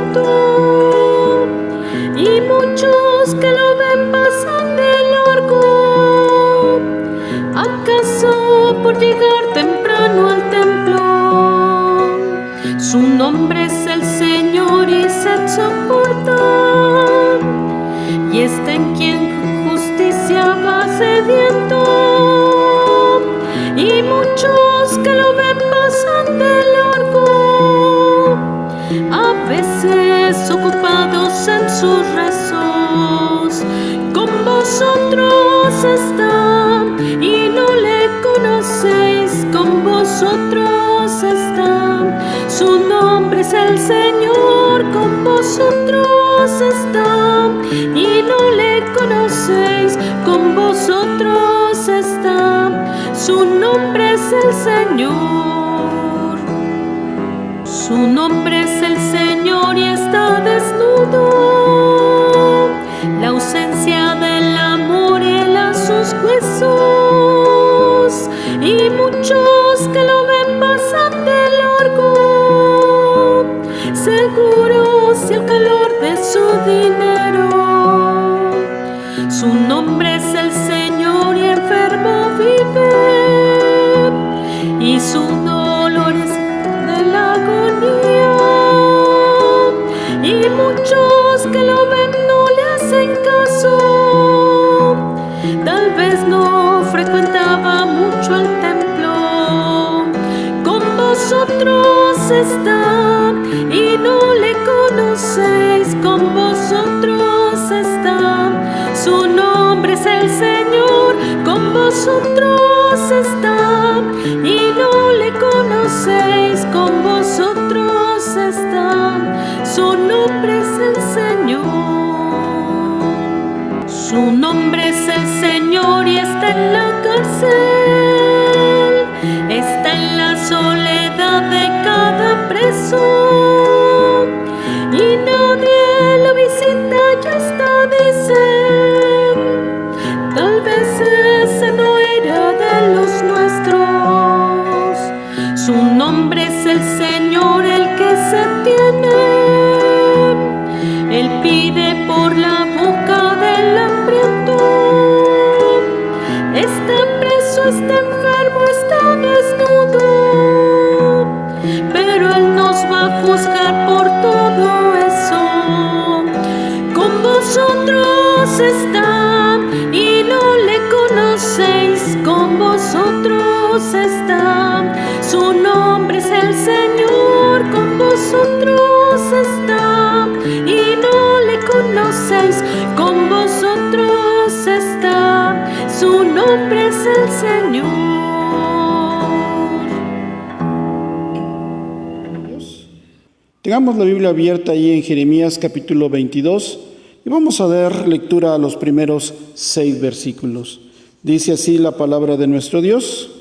hambriento, y muchos que lo ven pasan de largo. ¿Acaso por llegar temprano al templo? Su nombre es el Señor y se soporta, y está en quien justicia va sediento, y muchos que lo ven pasan de largo, a veces ocupados en sus rezos. Con vosotros está y no le conocéis, con vosotros está, su nombre es el Señor. Con vosotros está y no le conocéis, con vosotros está, su nombre es el Señor. Su nombre es el Señor y está desnudo. La ausencia del amor hiela sus huesos, y muchos que lo ven pasan de largo, seguros y el calor de su dinero. Su nombre es el Señor y enfermo vive, y su dolor es de la agonía, y muchos que lo ven no le hacen caso. Tal vez no frecuentaba mucho el templo. Con vosotros está y no le conocéis, con vosotros está, su nombre es el Señor. Con vosotros está y no le conocéis, con vosotros está, su nombre es el Señor. Su nombre es el Señor y está en la cárcel, está en la soledad de cada preso, y nadie lo visita, ya está, dicen. Tal vez ese no era de los nuestros. Su nombre es el Señor, el que se tiene. Él pide por la boca del hambriento. Está preso, está enfermo, está desnudo, pero Él nos va a juzgar por todo eso. Con vosotros está y no le conocéis, con vosotros está, su nombre es el Señor. Con vosotros está y no le conocéis, con vosotros está, su nombre es el Señor. Tengamos la Biblia abierta ahí en Jeremías capítulo 22 y vamos a dar lectura a los primeros 6 versículos. Dice así la palabra de nuestro Dios.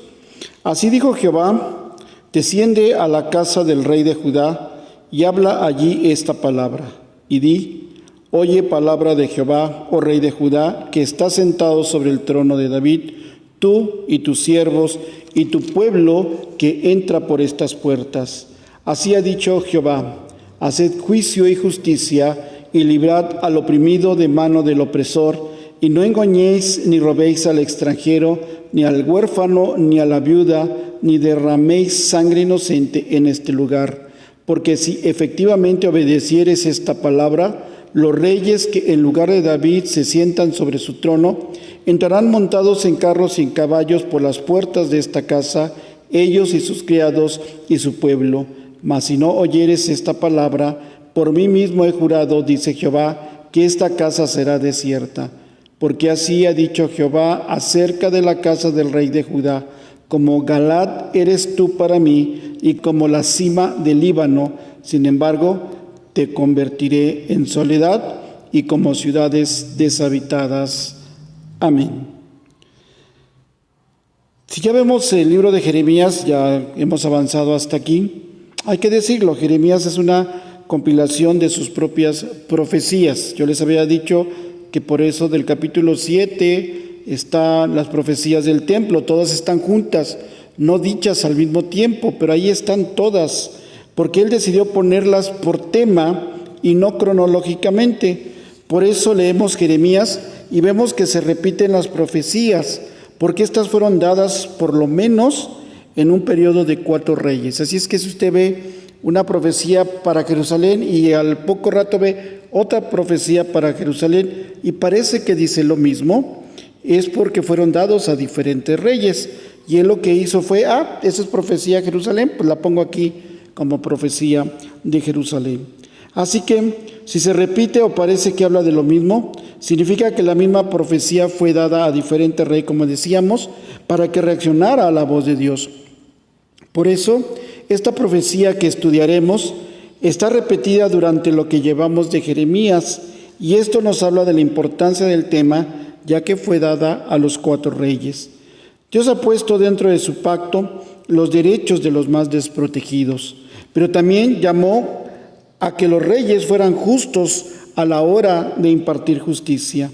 Así dijo Jehová: desciende a la casa del rey de Judá y habla allí esta palabra, y di: oye palabra de Jehová, oh rey de Judá, que está sentado sobre el trono de David, tú y tus siervos y tu pueblo que entra por estas puertas. Así ha dicho Jehová: haced juicio y justicia, y librad al oprimido de mano del opresor, y no engañéis ni robéis al extranjero, ni al huérfano, ni a la viuda, ni derraméis sangre inocente en este lugar. Porque si efectivamente obedecieres esta palabra, los reyes que en lugar de David se sientan sobre su trono, entrarán montados en carros y en caballos por las puertas de esta casa, ellos y sus criados y su pueblo. Mas si no oyeres esta palabra, por mí mismo he jurado, dice Jehová, que esta casa será desierta. Porque así ha dicho Jehová acerca de la casa del rey de Judá: como Galaad eres tú para mí, y como la cima del Líbano, sin embargo, te convertiré en soledad y como ciudades deshabitadas. Amén. Si ya vemos el libro de Jeremías, ya hemos avanzado hasta aquí. Hay que decirlo, Jeremías es una compilación de sus propias profecías. Yo les había dicho que por eso del capítulo 7 están las profecías del templo, todas están juntas, no dichas al mismo tiempo, pero ahí están todas, porque él decidió ponerlas por tema y no cronológicamente. Por eso leemos Jeremías y vemos que se repiten las profecías, porque estas fueron dadas por lo menos en un periodo de 4 reyes. Así es que si usted ve una profecía para Jerusalén y al poco rato ve otra profecía para Jerusalén y parece que dice lo mismo, es porque fueron dados a diferentes reyes. Y él lo que hizo fue, esa es profecía de Jerusalén, pues la pongo aquí como profecía de Jerusalén. Así que si se repite o parece que habla de lo mismo, significa que la misma profecía fue dada a diferente rey, como decíamos, para que reaccionara a la voz de Dios. Por eso, esta profecía que estudiaremos está repetida durante lo que llevamos de Jeremías, y esto nos habla de la importancia del tema, ya que fue dada a los 4 reyes. Dios ha puesto dentro de su pacto los derechos de los más desprotegidos, pero también llamó a que los reyes fueran justos a la hora de impartir justicia.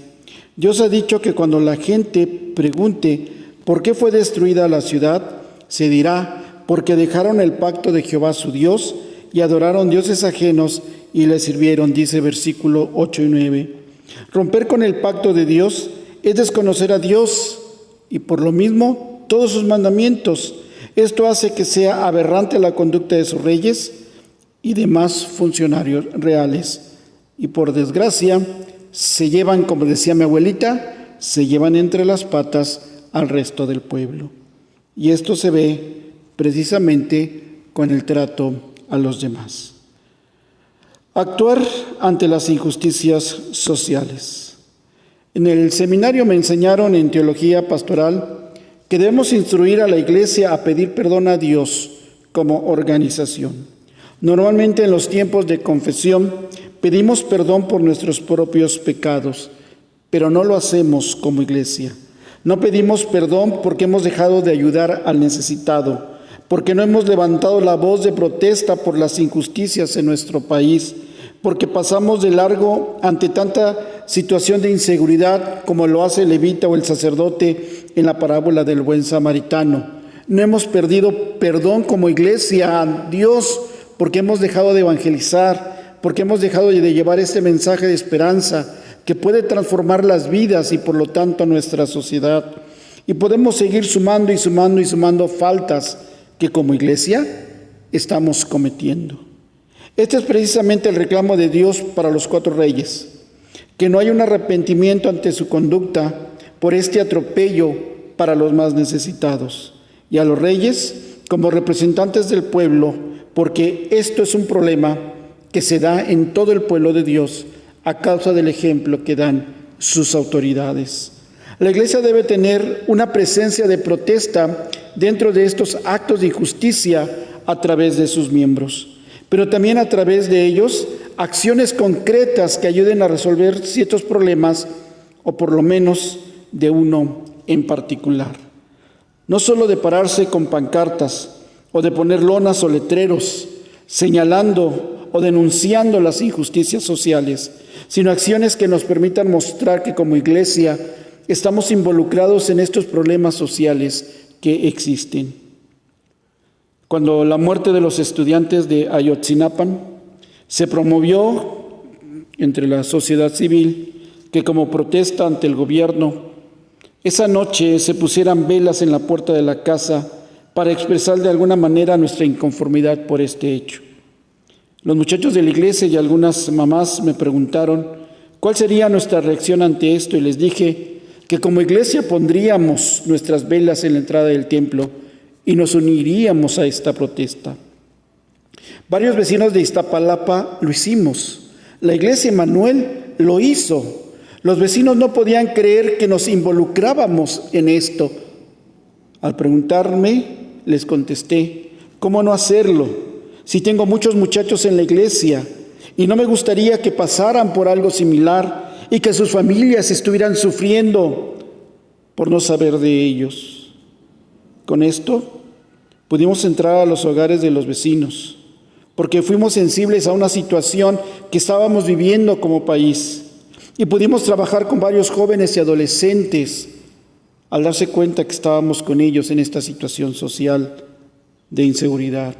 Dios ha dicho que cuando la gente pregunte por qué fue destruida la ciudad, se dirá, porque dejaron el pacto de Jehová su Dios y adoraron dioses ajenos y le sirvieron, dice versículo 8 y 9. Romper con el pacto de Dios es desconocer a Dios y por lo mismo todos sus mandamientos. Esto hace que sea aberrante la conducta de sus reyes y demás funcionarios reales. Y por desgracia, se llevan, como decía mi abuelita, se llevan entre las patas al resto del pueblo. Y esto se ve precisamente con el trato a los demás. Actuar ante las injusticias sociales. En el seminario me enseñaron en teología pastoral que debemos instruir a la iglesia a pedir perdón a Dios como organización. Normalmente en los tiempos de confesión pedimos perdón por nuestros propios pecados, pero no lo hacemos como iglesia. No pedimos perdón porque hemos dejado de ayudar al necesitado, porque no hemos levantado la voz de protesta por las injusticias en nuestro país, porque pasamos de largo ante tanta situación de inseguridad como lo hace el levita o el sacerdote en la parábola del buen samaritano. No hemos perdido perdón como iglesia a Dios porque hemos dejado de evangelizar, porque hemos dejado de llevar este mensaje de esperanza que puede transformar las vidas y por lo tanto a nuestra sociedad. Y podemos seguir sumando y sumando y sumando faltas que como iglesia estamos cometiendo. Este es precisamente el reclamo de Dios para los 4 reyes, que no hay un arrepentimiento ante su conducta por este atropello para los más necesitados, y a los reyes como representantes del pueblo, porque esto es un problema que se da en todo el pueblo de Dios a causa del ejemplo que dan sus autoridades. La iglesia debe tener una presencia de protesta dentro de estos actos de injusticia a través de sus miembros, pero también a través de ellos acciones concretas que ayuden a resolver ciertos problemas o por lo menos de uno en particular. No solo de pararse con pancartas o de poner lonas o letreros señalando o denunciando las injusticias sociales, sino acciones que nos permitan mostrar que como iglesia estamos involucrados en estos problemas sociales que existen. Cuando la muerte de los estudiantes de Ayotzinapan se promovió entre la sociedad civil que como protesta ante el gobierno, esa noche se pusieran velas en la puerta de la casa para expresar de alguna manera nuestra inconformidad por este hecho. Los muchachos de la iglesia y algunas mamás me preguntaron cuál sería nuestra reacción ante esto y les dije que como iglesia pondríamos nuestras velas en la entrada del templo y nos uniríamos a esta protesta. Varios vecinos de Iztapalapa lo hicimos. La iglesia Emmanuel lo hizo. Los vecinos no podían creer que nos involucrábamos en esto. Al preguntarme, les contesté, ¿cómo no hacerlo? Si tengo muchos muchachos en la iglesia y no me gustaría que pasaran por algo similar y que sus familias estuvieran sufriendo por no saber de ellos. Con esto pudimos entrar a los hogares de los vecinos, porque fuimos sensibles a una situación que estábamos viviendo como país. Y pudimos trabajar con varios jóvenes y adolescentes al darse cuenta que estábamos con ellos en esta situación social de inseguridad.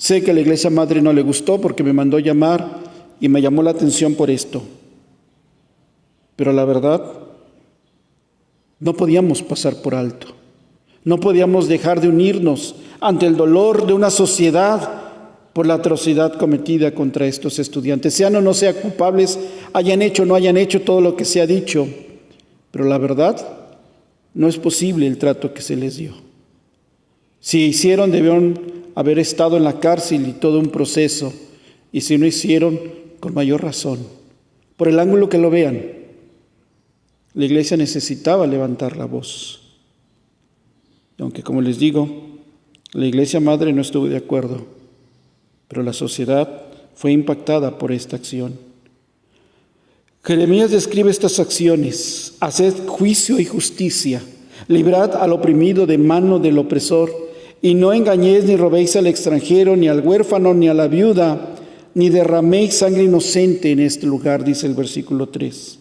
Sé que a la iglesia madre no le gustó porque me mandó llamar y me llamó la atención por esto. Pero la verdad, no podíamos pasar por alto. No podíamos dejar de unirnos ante el dolor de una sociedad por la atrocidad cometida contra estos estudiantes. Sean o no sean culpables, hayan hecho o no hayan hecho todo lo que se ha dicho. Pero la verdad, no es posible el trato que se les dio. Si hicieron, debieron haber estado en la cárcel y todo un proceso. Y si no hicieron, con mayor razón. Por el ángulo que lo vean, la iglesia necesitaba levantar la voz. Y aunque, como les digo, la iglesia madre no estuvo de acuerdo, pero la sociedad fue impactada por esta acción. Jeremías describe estas acciones: haced juicio y justicia, librad al oprimido de mano del opresor, y no engañéis ni robéis al extranjero, ni al huérfano, ni a la viuda, ni derraméis sangre inocente en este lugar, dice el versículo 3.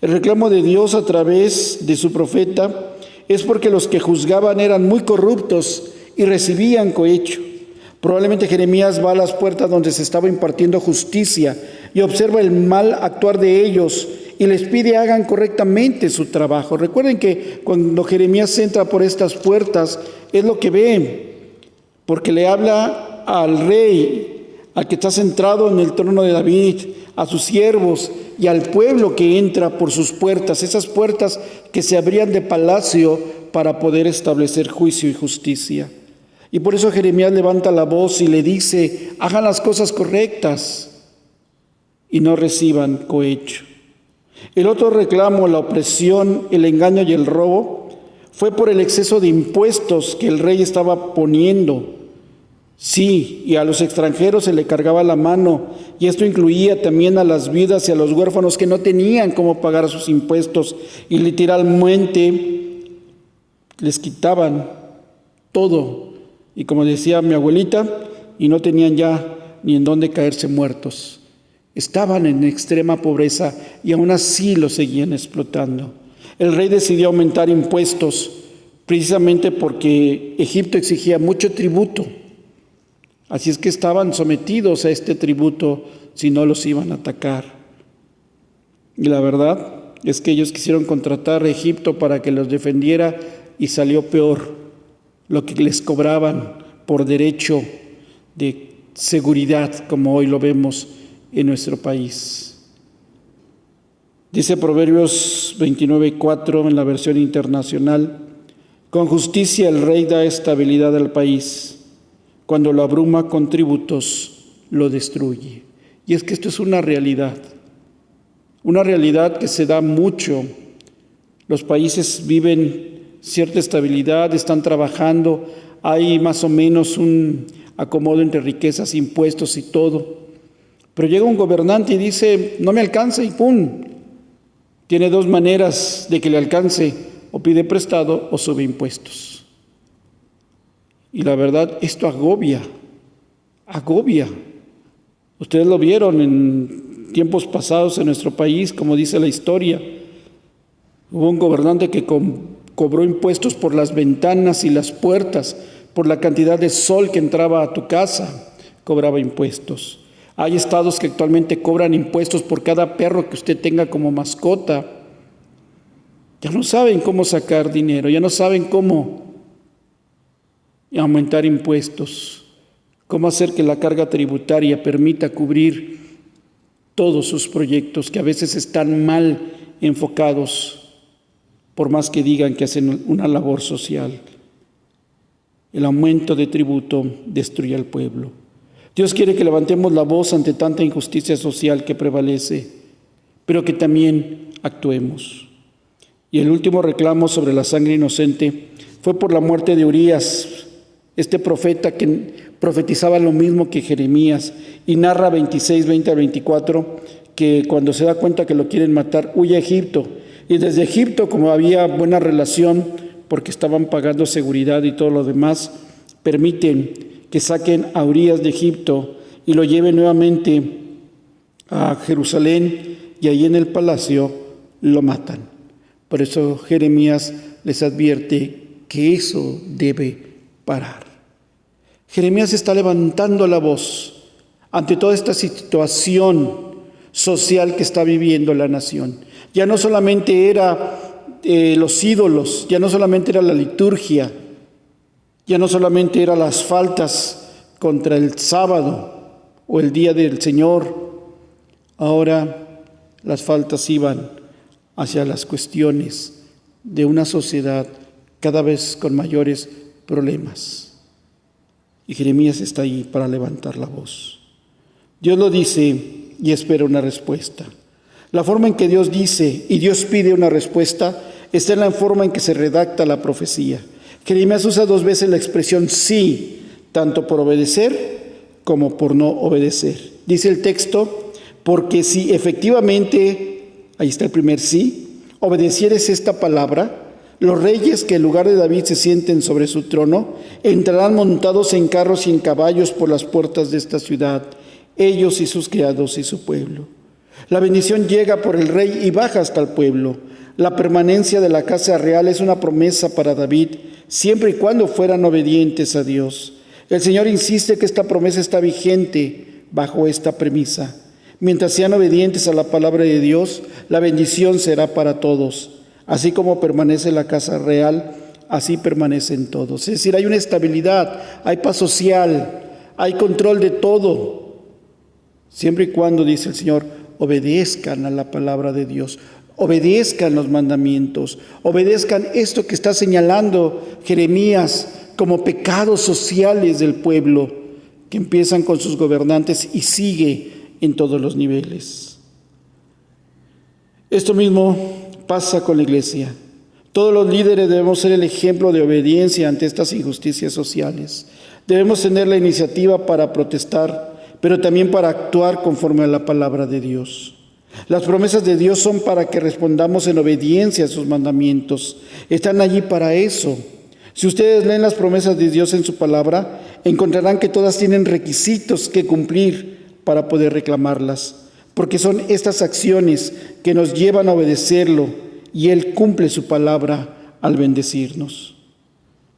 El reclamo de Dios a través de su profeta es porque los que juzgaban eran muy corruptos y recibían cohecho. Probablemente Jeremías va a las puertas donde se estaba impartiendo justicia y observa el mal actuar de ellos y les pide hagan correctamente su trabajo. Recuerden que cuando Jeremías entra por estas puertas es lo que ve, porque le habla al rey, al que está centrado en el trono de David, a sus siervos y al pueblo que entra por sus puertas, esas puertas que se abrían de palacio para poder establecer juicio y justicia. Y por eso Jeremías levanta la voz y le dice: hagan las cosas correctas y no reciban cohecho. El otro reclamo, la opresión, el engaño y el robo, fue por el exceso de impuestos que el rey estaba poniendo. Sí, y a los extranjeros se le cargaba la mano, y esto incluía también a las viudas y a los huérfanos que no tenían cómo pagar sus impuestos, y literalmente les quitaban todo. Y como decía mi abuelita, y no tenían ya ni en dónde caerse muertos. Estaban en extrema pobreza y aún así los seguían explotando. El rey decidió aumentar impuestos precisamente porque Egipto exigía mucho tributo. Así es que estaban sometidos a este tributo si no los iban a atacar. Y la verdad es que ellos quisieron contratar a Egipto para que los defendiera y salió peor lo que les cobraban por derecho de seguridad, como hoy lo vemos en nuestro país. Dice Proverbios 29:4 en la versión internacional: con justicia el rey da estabilidad al país, cuando lo abruma con tributos lo destruye. Y es que esto es una realidad que se da mucho. Los países viven cierta estabilidad, están trabajando, hay más o menos un acomodo entre riquezas, impuestos y todo. Pero llega un gobernante y dice: no me alcanza, y ¡pum! Tiene dos maneras de que le alcance: o pide prestado o sube impuestos. Y la verdad, esto agobia. Ustedes lo vieron en tiempos pasados en nuestro país, como dice la historia. Hubo un gobernante que cobró impuestos por las ventanas y las puertas, por la cantidad de sol que entraba a tu casa, cobraba impuestos. Hay estados que actualmente cobran impuestos por cada perro que usted tenga como mascota. Ya no saben cómo sacar dinero, ya no saben cómo aumentar impuestos, cómo hacer que la carga tributaria permita cubrir todos sus proyectos que a veces están mal enfocados, por más que digan que hacen una labor social. El aumento de tributo destruye al pueblo. Dios quiere que levantemos la voz ante tanta injusticia social que prevalece, pero que también actuemos. Y el último reclamo sobre la sangre inocente fue por la muerte de Urías, este profeta que profetizaba lo mismo que Jeremías, y narra 26:20 a 24, que cuando se da cuenta que lo quieren matar, huye a Egipto. Y desde Egipto, como había buena relación, porque estaban pagando seguridad y todo lo demás, permiten que saquen a Urías de Egipto y lo lleven nuevamente a Jerusalén, y ahí en el palacio lo matan. Por eso Jeremías les advierte que eso debe parar. Jeremías está levantando la voz ante toda esta situación social que está viviendo la nación. Ya no solamente era los ídolos, ya no solamente era la liturgia, ya no solamente eran las faltas contra el sábado o el día del Señor. Ahora las faltas iban hacia las cuestiones de una sociedad cada vez con mayores problemas. Y Jeremías está ahí para levantar la voz. Dios lo dice y espera una respuesta. La forma en que Dios dice y Dios pide una respuesta está en la forma en que se redacta la profecía. Jeremías usa 2 veces la expresión sí, tanto por obedecer como por no obedecer. Dice el texto, porque si efectivamente, ahí está el primer sí, obedecieres esta palabra, los reyes que en lugar de David se sienten sobre su trono, entrarán montados en carros y en caballos por las puertas de esta ciudad, ellos y sus criados y su pueblo. La bendición llega por el rey y baja hasta el pueblo. La permanencia de la casa real es una promesa para David, siempre y cuando fueran obedientes a Dios. El Señor insiste que esta promesa está vigente bajo esta premisa. Mientras sean obedientes a la palabra de Dios, la bendición será para todos. Así como permanece la casa real, así permanecen todos. Es decir, hay una estabilidad, hay paz social, hay control de todo. Siempre y cuando, dice el Señor, obedezcan a la palabra de Dios, obedezcan los mandamientos, obedezcan esto que está señalando Jeremías como pecados sociales del pueblo, que empiezan con sus gobernantes y sigue en todos los niveles. Esto mismo pasa con la iglesia. Todos los líderes debemos ser el ejemplo de obediencia ante estas injusticias sociales. Debemos tener la iniciativa para protestar, pero también para actuar conforme a la palabra de Dios. Las promesas de Dios son para que respondamos en obediencia a sus mandamientos. Están allí para eso. Si ustedes leen las promesas de Dios en su palabra, encontrarán que todas tienen requisitos que cumplir para poder reclamarlas, porque son estas acciones que nos llevan a obedecerlo y Él cumple su palabra al bendecirnos.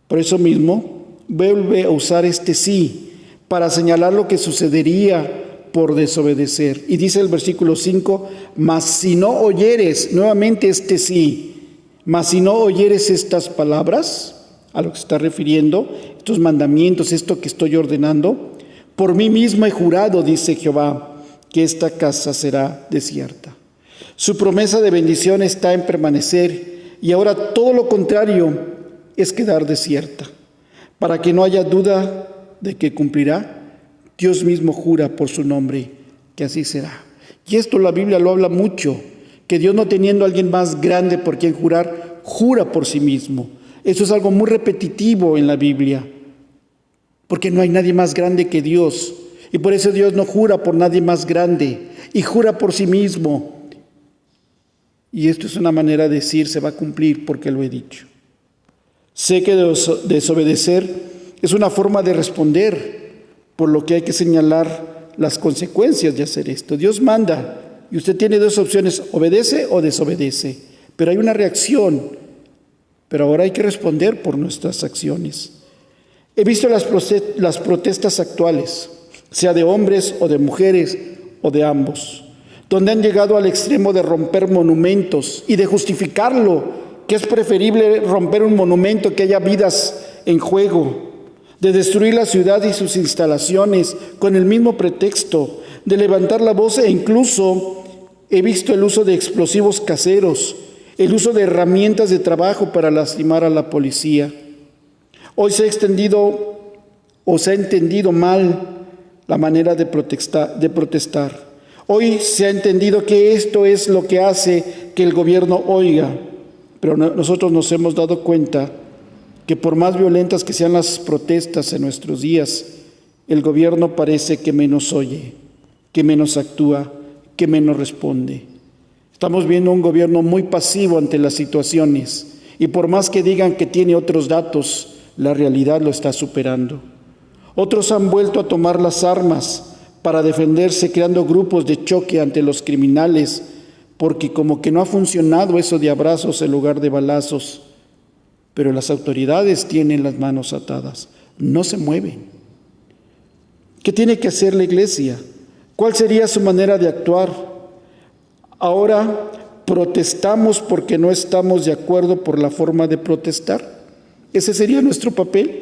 Por eso mismo, vuelve a usar este sí para señalar lo que sucedería por desobedecer. Y dice el versículo 5, mas si no oyeres, nuevamente este sí, mas si no oyeres estas palabras, a lo que se está refiriendo, estos mandamientos, esto que estoy ordenando, por mí mismo he jurado, dice Jehová, que esta casa será desierta. Su promesa de bendición está en permanecer y ahora todo lo contrario es quedar desierta. Para que no haya duda de que cumplirá, Dios mismo jura por su nombre que así será. Y esto la Biblia lo habla mucho, que Dios, no teniendo a alguien más grande por quien jurar, jura por sí mismo. Eso es algo muy repetitivo en la Biblia, porque no hay nadie más grande que Dios. Y por eso Dios no jura por nadie más grande y jura por sí mismo. Y esto es una manera de decir, se va a cumplir porque lo he dicho. Sé que desobedecer es una forma de responder, por lo que hay que señalar las consecuencias de hacer esto. Dios manda y usted tiene 2 opciones, obedece o desobedece. Pero hay una reacción, pero ahora hay que responder por nuestras acciones. He visto las protestas actuales, sea de hombres o de mujeres o de ambos, donde han llegado al extremo de romper monumentos y de justificarlo, que es preferible romper un monumento que haya vidas en juego, de destruir la ciudad y sus instalaciones con el mismo pretexto, de levantar la voz, e incluso he visto el uso de explosivos caseros, el uso de herramientas de trabajo para lastimar a la policía. Hoy se ha entendido mal la manera de protestar. Hoy se ha entendido que esto es lo que hace que el gobierno oiga, pero nosotros nos hemos dado cuenta que por más violentas que sean las protestas en nuestros días, el gobierno parece que menos oye, que menos actúa, que menos responde. Estamos viendo un gobierno muy pasivo ante las situaciones y por más que digan que tiene otros datos, la realidad lo está superando. Otros han vuelto a tomar las armas para defenderse, creando grupos de choque ante los criminales, porque como que no ha funcionado eso de abrazos en lugar de balazos. Pero las autoridades tienen las manos atadas, no se mueven. ¿Qué tiene que hacer la iglesia? ¿Cuál sería su manera de actuar? Ahora protestamos porque no estamos de acuerdo por la forma de protestar. Ese sería nuestro papel.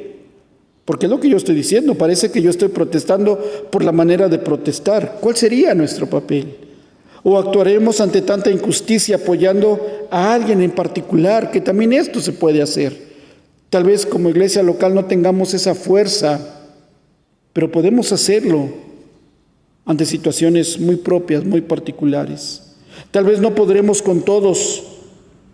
Porque es lo que yo estoy diciendo, parece que yo estoy protestando por la manera de protestar. ¿Cuál sería nuestro papel? ¿O actuaremos ante tanta injusticia apoyando a alguien en particular? Que también esto se puede hacer. Tal vez como iglesia local no tengamos esa fuerza, pero podemos hacerlo ante situaciones muy propias, muy particulares. Tal vez no podremos con todos,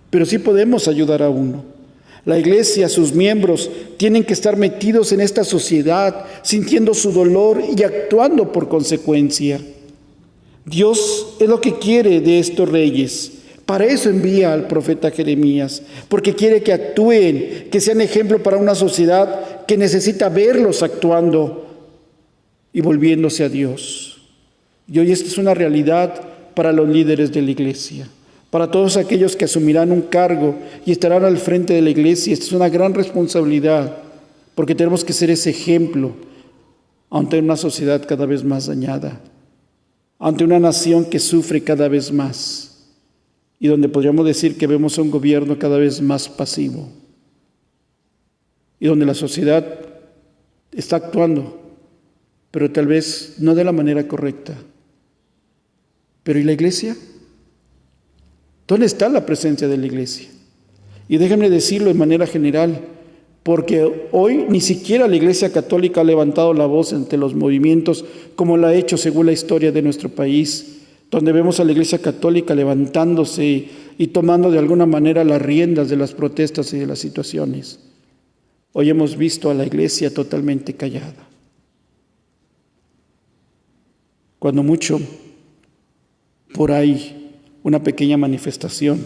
pero sí podemos ayudar a uno. La iglesia, sus miembros, tienen que estar metidos en esta sociedad, sintiendo su dolor y actuando por consecuencia. Dios es lo que quiere de estos reyes. Para eso envía al profeta Jeremías, porque quiere que actúen, que sean ejemplo para una sociedad que necesita verlos actuando y volviéndose a Dios. Y hoy esta es una realidad para los líderes de la iglesia. Para todos aquellos que asumirán un cargo y estarán al frente de la iglesia, esta es una gran responsabilidad, porque tenemos que ser ese ejemplo ante una sociedad cada vez más dañada, ante una nación que sufre cada vez más, y donde podríamos decir que vemos a un gobierno cada vez más pasivo, y donde la sociedad está actuando, pero tal vez no de la manera correcta. Pero ¿y la iglesia? ¿Dónde está la presencia de la iglesia? Y déjenme decirlo de manera general, porque hoy ni siquiera la Iglesia Católica ha levantado la voz ante los movimientos como la ha hecho según la historia de nuestro país, donde vemos a la Iglesia Católica levantándose y tomando de alguna manera las riendas de las protestas y de las situaciones. Hoy hemos visto a la iglesia totalmente callada. Cuando mucho, por ahí, una pequeña manifestación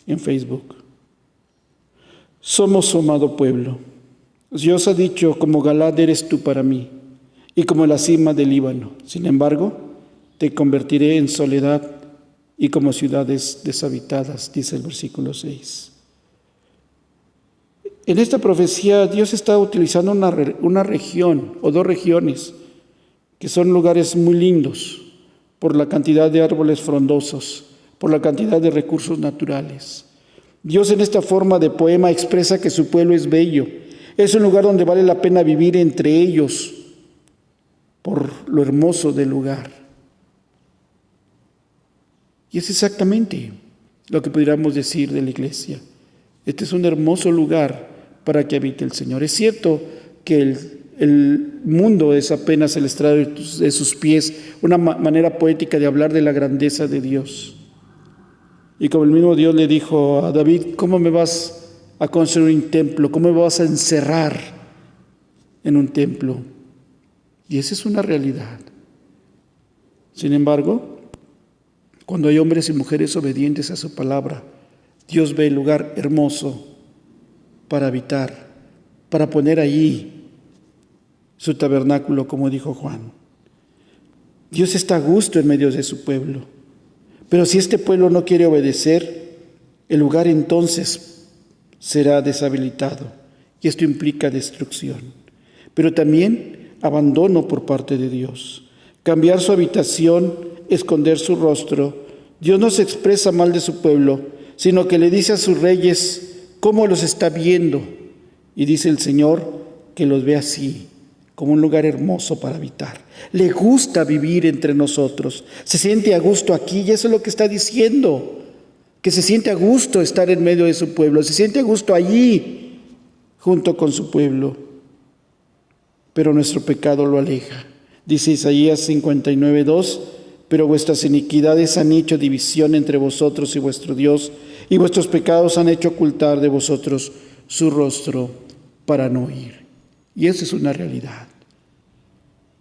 en Facebook. Somos su amado pueblo. Dios ha dicho, como Galaad eres tú para mí, y como la cima del Líbano. Sin embargo, te convertiré en soledad y como ciudades deshabitadas, dice el versículo 6. En esta profecía, Dios está utilizando una región o dos regiones, que son lugares muy lindos, por la cantidad de árboles frondosos, por la cantidad de recursos naturales. Dios en esta forma de poema expresa que su pueblo es bello. Es un lugar donde vale la pena vivir entre ellos por lo hermoso del lugar. Y es exactamente lo que pudiéramos decir de la iglesia. Este es un hermoso lugar para que habite el Señor. Es cierto que el mundo es apenas el estrado de sus pies, una manera poética de hablar de la grandeza de Dios. Y como el mismo Dios le dijo a David, ¿cómo me vas a construir un templo? ¿Cómo me vas a encerrar en un templo? Y esa es una realidad. Sin embargo, cuando hay hombres y mujeres obedientes a su palabra, Dios ve el lugar hermoso para habitar, para poner allí su tabernáculo, como dijo Juan. Dios está a gusto en medio de su pueblo. Pero si este pueblo no quiere obedecer, el lugar entonces será deshabilitado. Y esto implica destrucción. Pero también abandono por parte de Dios. Cambiar su habitación, esconder su rostro. Dios no se expresa mal de su pueblo, sino que le dice a sus reyes cómo los está viendo. Y dice el Señor que los ve así, como un lugar hermoso para habitar. Le gusta vivir entre nosotros. Se siente a gusto aquí y eso es lo que está diciendo. Que se siente a gusto estar en medio de su pueblo. Se siente a gusto allí junto con su pueblo. Pero nuestro pecado lo aleja. Dice Isaías 59:2, pero vuestras iniquidades han hecho división entre vosotros y vuestro Dios, y vuestros pecados han hecho ocultar de vosotros su rostro para no oír. Y esa es una realidad.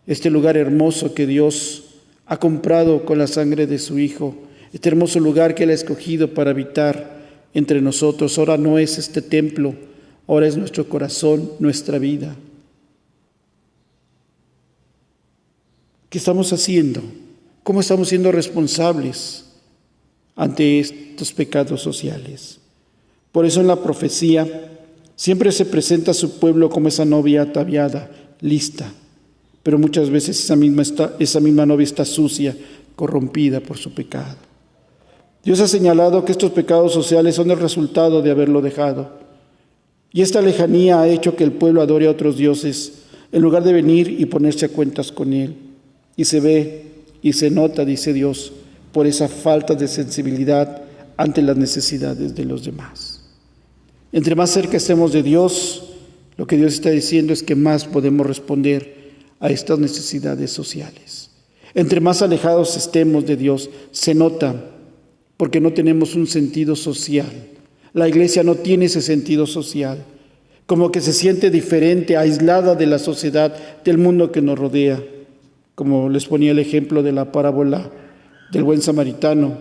Este lugar hermoso que Dios ha comprado con la sangre de su Hijo, este hermoso lugar que Él ha escogido para habitar entre nosotros, ahora no es este templo, ahora es nuestro corazón, nuestra vida. ¿Qué estamos haciendo? ¿Cómo estamos siendo responsables ante estos pecados sociales? Por eso en la profecía siempre se presenta a su pueblo como esa novia ataviada, lista. pero muchas veces esa misma novia está sucia, corrompida por su pecado. Dios ha señalado que estos pecados sociales son el resultado de haberlo dejado. Y esta lejanía ha hecho que el pueblo adore a otros dioses, en lugar de venir y ponerse a cuentas con Él. Y se ve y se nota, dice Dios, por esa falta de sensibilidad ante las necesidades de los demás. Entre más cerca estemos de Dios, lo que Dios está diciendo es que más podemos responder a estas necesidades sociales. Entre más alejados estemos de Dios, se nota porque no tenemos un sentido social. La iglesia no tiene ese sentido social, como que se siente diferente, aislada de la sociedad, del mundo que nos rodea. Como les ponía el ejemplo de la parábola del buen samaritano.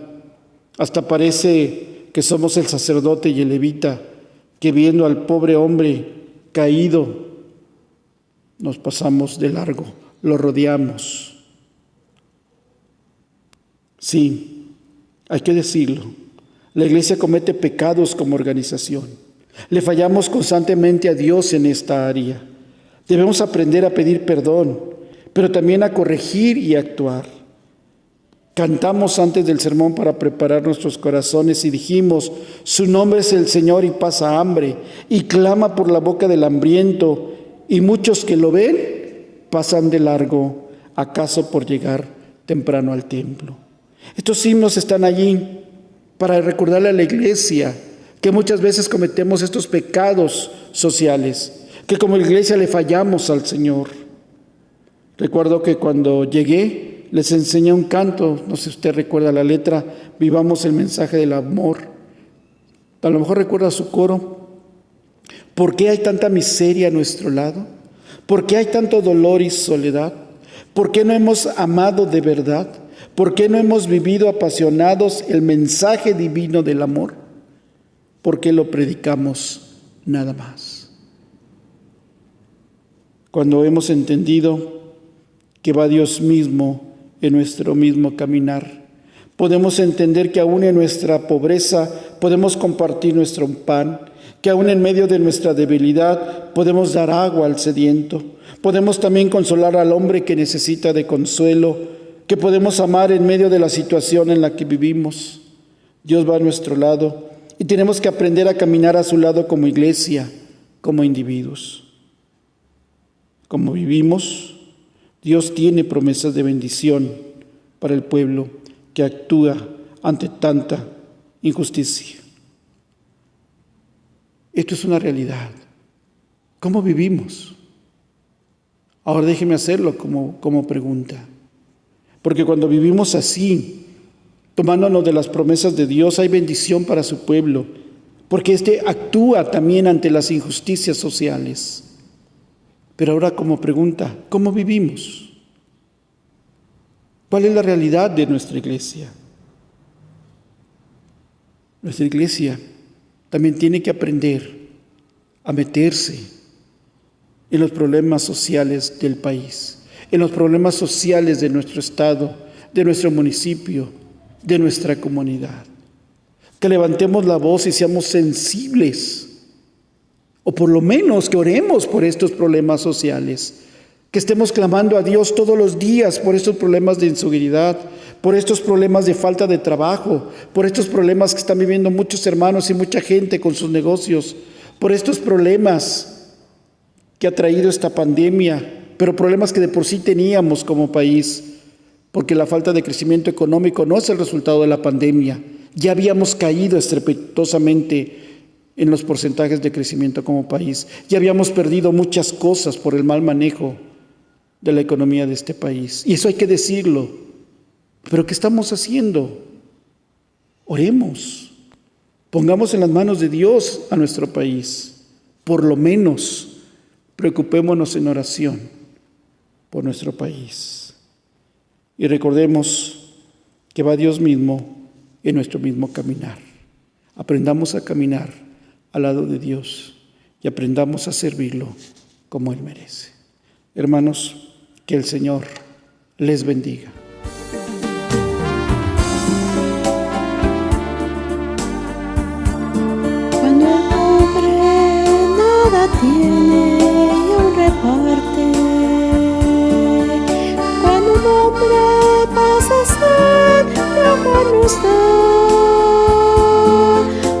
Hasta parece que somos el sacerdote y el levita, que viendo al pobre hombre caído, nos pasamos de largo, lo rodeamos. Sí, hay que decirlo. La iglesia comete pecados como organización. Le fallamos constantemente a Dios en esta área. Debemos aprender a pedir perdón, pero también a corregir y actuar. Cantamos antes del sermón para preparar nuestros corazones y dijimos: su nombre es el Señor y pasa hambre, y clama por la boca del hambriento, y muchos que lo ven pasan de largo, acaso por llegar temprano al templo. Estos himnos están allí para recordarle a la iglesia que muchas veces cometemos estos pecados sociales, que como iglesia le fallamos al Señor. Recuerdo que cuando llegué les enseñé un canto, no sé si usted recuerda la letra, vivamos el mensaje del amor. A lo mejor recuerda su coro. ¿Por qué hay tanta miseria a nuestro lado? ¿Por qué hay tanto dolor y soledad? ¿Por qué no hemos amado de verdad? ¿Por qué no hemos vivido apasionados el mensaje divino del amor? ¿Por qué lo predicamos nada más? Cuando hemos entendido que va Dios mismo en nuestro mismo caminar, podemos entender que aún en nuestra pobreza podemos compartir nuestro pan, que aún en medio de nuestra debilidad podemos dar agua al sediento, podemos también consolar al hombre que necesita de consuelo, que podemos amar en medio de la situación en la que vivimos. Dios va a nuestro lado y tenemos que aprender a caminar a su lado como iglesia, como individuos. Como vivimos, Dios tiene promesas de bendición para el pueblo que actúa ante tanta injusticia. Esto es una realidad. ¿Cómo vivimos? Ahora déjeme hacerlo como pregunta. Porque cuando vivimos así, tomándonos de las promesas de Dios, hay bendición para su pueblo. Porque éste actúa también ante las injusticias sociales. Pero ahora como pregunta, ¿cómo vivimos? ¿Cuál es la realidad de nuestra iglesia? Nuestra iglesia también tiene que aprender a meterse en los problemas sociales del país, en los problemas sociales de nuestro estado, de nuestro municipio, de nuestra comunidad. Que levantemos la voz y seamos sensibles, o por lo menos que oremos por estos problemas sociales, que estemos clamando a Dios todos los días por estos problemas de inseguridad, por estos problemas de falta de trabajo, por estos problemas que están viviendo muchos hermanos y mucha gente con sus negocios, por estos problemas que ha traído esta pandemia, pero problemas que de por sí teníamos como país, porque la falta de crecimiento económico no es el resultado de la pandemia. Ya habíamos caído estrepitosamente en los porcentajes de crecimiento como país. Ya habíamos perdido muchas cosas por el mal manejo de la economía de este país. Y eso hay que decirlo. ¿Pero qué estamos haciendo? Oremos. Pongamos en las manos de Dios a nuestro país. Por lo menos, preocupémonos en oración por nuestro país. Y recordemos que va Dios mismo en nuestro mismo caminar. Aprendamos a caminar al lado de Dios y aprendamos a servirlo como Él merece. Hermanos, que el Señor les bendiga. Cuando el pobre nada tiene y aún reparte, nos da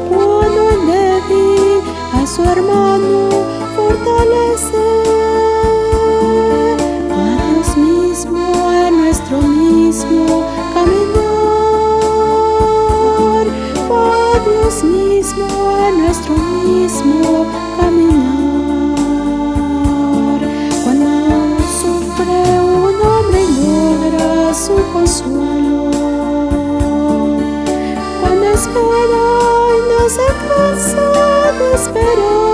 cuando el débil a su hermano fortalece. Va Dios mismo en nuestro mismo caminar, va Dios mismo en nuestro mismo caminar. Cuando sufre un hombre y logra su consuelo, cuando espera y no se cansa de esperar,